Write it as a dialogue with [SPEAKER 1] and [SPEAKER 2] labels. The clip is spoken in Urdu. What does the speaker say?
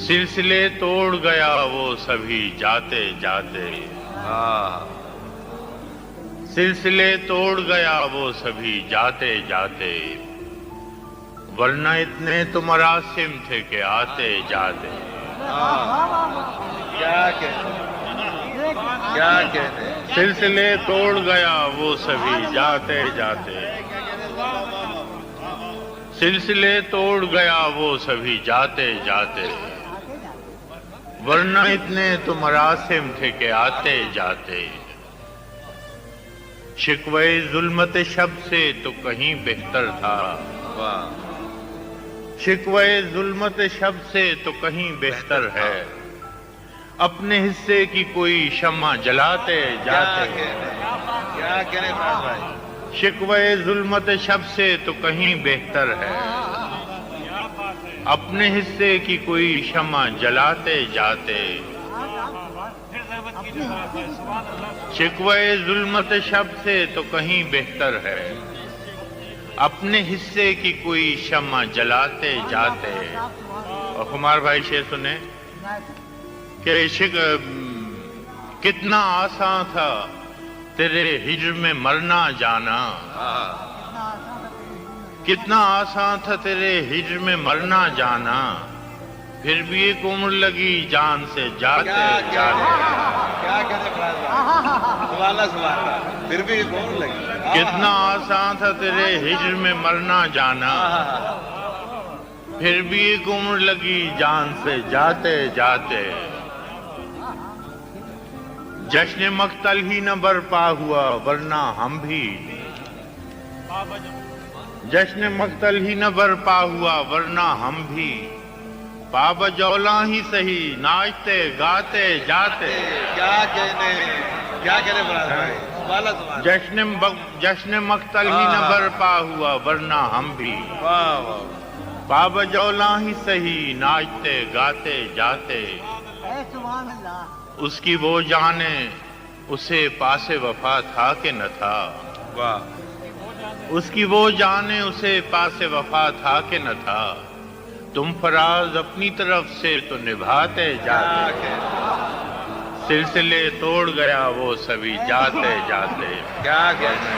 [SPEAKER 1] سلسلے توڑ گیا وہ سبھی جاتے جاتے، سلسلے توڑ گیا وہ سبھی جاتے جاتے، ورنہ اتنے تو مراسم تھے کہ آتے جاتے۔
[SPEAKER 2] کیا کہتے
[SPEAKER 1] سلسلے توڑ گیا وہ سبھی جاتے جاتے، سلسلے توڑ گیا وہ سبھی جاتے جاتے، ورنہ اتنے تو مراسم تھے کہ آتے جاتے۔ شکوے ظلمت شب سے تو کہیں بہتر تھا، شکوے ظلمت شب سے تو کہیں بہتر ہے، اپنے حصے کی کوئی شمع جلاتے جاتے۔
[SPEAKER 2] کیا کہنے بھائی،
[SPEAKER 1] شکوے ظلمت شب سے تو کہیں بہتر ہے، اپنے حصے کی کوئی شمع جلاتے جاتے۔ شکوے ظلمت شب سے تو کہیں بہتر ہے، اپنے حصے کی کوئی شمع جلاتے جاتے۔ اور خمار بھائی شعر سنیں کہ کتنا آسان تھا تیرے ہجر میں مرنا جانا، کتنا آسان تھا تیرے ہجر میں مرنا جانا، پھر بھی ایک عمر لگی جان سے جاتے جاتے۔
[SPEAKER 2] کیا کہتے سبحان اللہ، پھر بھی ایک عمر لگی۔
[SPEAKER 1] کتنا آسان تھا تیرے ہجر میں مرنا جانا، پھر بھی ایک عمر لگی جان سے جاتے جاتے۔ جشن مقتل ہی نہ برپا ہوا ورنہ ہم بھی، جشن مقتل ہی نہ برپا ہوا ورنہ ہم بھی، بابا جولاں ہی سہی ناچتے گاتے جاتے۔
[SPEAKER 2] کیا کہنے بھائی،
[SPEAKER 1] جشن مقتل ہی نہ برپا ہوا ورنہ ہم بھی، بابا جولاں ہی سہی ناچتے گاتے جاتے۔ اس کی وہ جانے اسے پاس وفا تھا کہ نہ تھا، اس کی وہ جانے اسے پاس وفا تھا کہ نہ تھا، تم فراز اپنی طرف سے تو نبھاتے جاتے، سلسلے توڑ گیا وہ سبھی جاتے جاتے۔
[SPEAKER 2] کیا کہتے